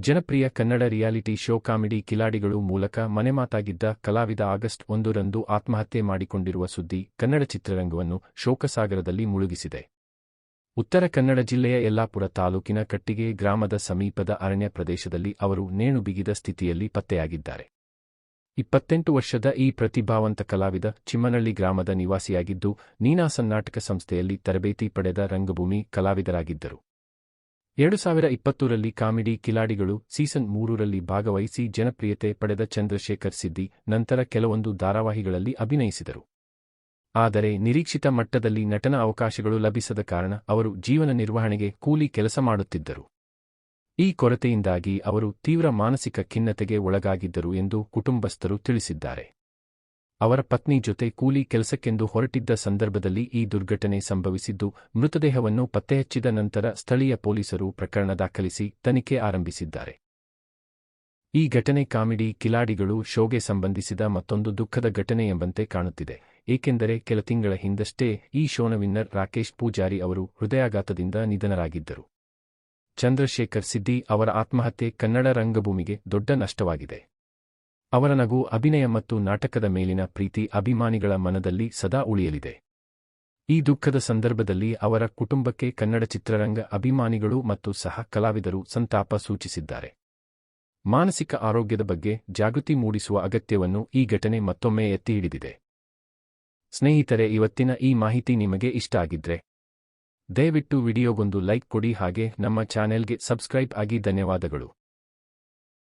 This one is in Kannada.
ಜನಪ್ರಿಯ ಕನ್ನಡ ರಿಯಾಲಿಟಿ ಶೋ ಕಾಮಿಡಿ ಕಿಲಾಡಿಗಳು ಮೂಲಕ ಮನೆಮಾತಾಗಿದ್ದ ಕಲಾವಿದ ಆಗಸ್ಟ್ 1ರಂದು ಆತ್ಮಹತ್ಯೆ ಮಾಡಿಕೊಂಡಿರುವ ಸುದ್ದಿ ಕನ್ನಡ ಚಿತ್ರರಂಗವನ್ನು ಶೋಕಸಾಗರದಲ್ಲಿ ಮುಳುಗಿಸಿದೆ. ಉತ್ತರ ಕನ್ನಡ ಜಿಲ್ಲೆಯ ಯಲ್ಲಾಪುರ ತಾಲೂಕಿನ ಕಟ್ಟಿಗೆ ಗ್ರಾಮದ ಸಮೀಪದ ಅರಣ್ಯ ಪ್ರದೇಶದಲ್ಲಿ ಅವರು ನೇಣು ಬಿಗಿದ ಸ್ಥಿತಿಯಲ್ಲಿ ಪತ್ತೆಯಾಗಿದ್ದಾರೆ. 28 ವರ್ಷದ ಈ ಪ್ರತಿಭಾವಂತ ಕಲಾವಿದ ಚಿಮ್ಮನಹಳ್ಳಿ ಗ್ರಾಮದ ನಿವಾಸಿಯಾಗಿದ್ದು, ನೀನಾಸಂ ನಾಟಕ ಸಂಸ್ಥೆಯಲ್ಲಿ ತರಬೇತಿ ಪಡೆದ ರಂಗಭೂಮಿ ಕಲಾವಿದರಾಗಿದ್ದರು. 2020ರಲ್ಲಿ ಕಾಮಿಡಿ ಕಿಲಾಡಿಗಳು ಸೀಸನ್ 3ರಲ್ಲಿ ಭಾಗವಹಿಸಿ ಜನಪ್ರಿಯತೆ ಪಡೆದ ಚಂದ್ರಶೇಖರ್ ಸಿದ್ದಿ ನಂತರ ಕೆಲವೊಂದು ಧಾರಾವಾಹಿಗಳಲ್ಲಿ ಅಭಿನಯಿಸಿದರು. ಆದರೆ ನಿರೀಕ್ಷಿತ ಮಟ್ಟದಲ್ಲಿ ನಟನಾ ಅವಕಾಶಗಳು ಲಭಿಸದ ಕಾರಣ ಅವರು ಜೀವನ ನಿರ್ವಹಣೆಗೆ ಕೂಲಿ ಕೆಲಸ ಮಾಡುತ್ತಿದ್ದರು. ಈ ಕೊರತೆಯಿಂದಾಗಿ ಅವರು ತೀವ್ರ ಮಾನಸಿಕ ಖಿನ್ನತೆಗೆ ಒಳಗಾಗಿದ್ದರು ಎಂದು ಕುಟುಂಬಸ್ಥರು ತಿಳಿಸಿದ್ದಾರೆ. ಅವರ ಪತ್ನಿ ಜೊತೆ ಕೂಲಿ ಕೆಲಸಕ್ಕೆಂದು ಹೊರಟಿದ್ದ ಸಂದರ್ಭದಲ್ಲಿ ಈ ದುರ್ಘಟನೆ ಸಂಭವಿಸಿದ್ದು, ಮೃತದೇಹವನ್ನು ಪತ್ತೆಹಚ್ಚಿದ ನಂತರ ಸ್ಥಳೀಯ ಪೊಲೀಸರು ಪ್ರಕರಣ ದಾಖಲಿಸಿ ತನಿಖೆ ಆರಂಭಿಸಿದ್ದಾರೆ. ಈ ಘಟನೆ ಕಾಮಿಡಿ ಕಿಲಾಡಿಗಳು ಶೋಗೆ ಸಂಬಂಧಿಸಿದ ಮತ್ತೊಂದು ದುಃಖದ ಘಟನೆ ಎಂಬಂತೆ ಕಾಣುತ್ತಿದೆ. ಏಕೆಂದರೆ ಕೆಲ ತಿಂಗಳ ಹಿಂದಷ್ಟೇ ಈ ಶೋನ ವಿನ್ನರ್ ರಾಕೇಶ್ ಪೂಜಾರಿ ಅವರು ಹೃದಯಾಘಾತದಿಂದ ನಿಧನರಾಗಿದ್ದರು. ಚಂದ್ರಶೇಖರ್ ಸಿದ್ದಿ ಅವರ ಆತ್ಮಹತ್ಯೆ ಕನ್ನಡ ರಂಗಭೂಮಿಗೆ ದೊಡ್ಡ ನಷ್ಟವಾಗಿದೆ. ಅವರ ನಗು, ಅಭಿನಯ ಮತ್ತು ನಾಟಕದ ಮೇಲಿನ ಪ್ರೀತಿ ಅಭಿಮಾನಿಗಳ ಮನದಲ್ಲಿ ಸದಾ ಉಳಿಯಲಿದೆ. ಈ ದುಃಖದ ಸಂದರ್ಭದಲ್ಲಿ ಅವರ ಕುಟುಂಬಕ್ಕೆ ಕನ್ನಡ ಚಿತ್ರರಂಗ ಅಭಿಮಾನಿಗಳು ಮತ್ತು ಸಹ ಕಲಾವಿದರು ಸಂತಾಪ ಸೂಚಿಸಿದ್ದಾರೆ. ಮಾನಸಿಕ ಆರೋಗ್ಯದ ಬಗ್ಗೆ ಜಾಗೃತಿ ಮೂಡಿಸುವ ಅಗತ್ಯವನ್ನು ಈ ಘಟನೆ ಮತ್ತೊಮ್ಮೆ ಎತ್ತಿ ಹಿಡಿದಿದೆ. ಸ್ನೇಹಿತರೆ, ಇವತ್ತಿನ ಈ ಮಾಹಿತಿ ನಿಮಗೆ ಇಷ್ಟ ಆಗಿದ್ರೆ ದಯವಿಟ್ಟು ವಿಡಿಯೋಗೊಂದು ಲೈಕ್ ಕೊಡಿ, ಹಾಗೆ ನಮ್ಮ ಚಾನೆಲ್ಗೆ ಸಬ್ಸ್ಕ್ರೈಬ್ ಆಗಿ. ಧನ್ಯವಾದಗಳು.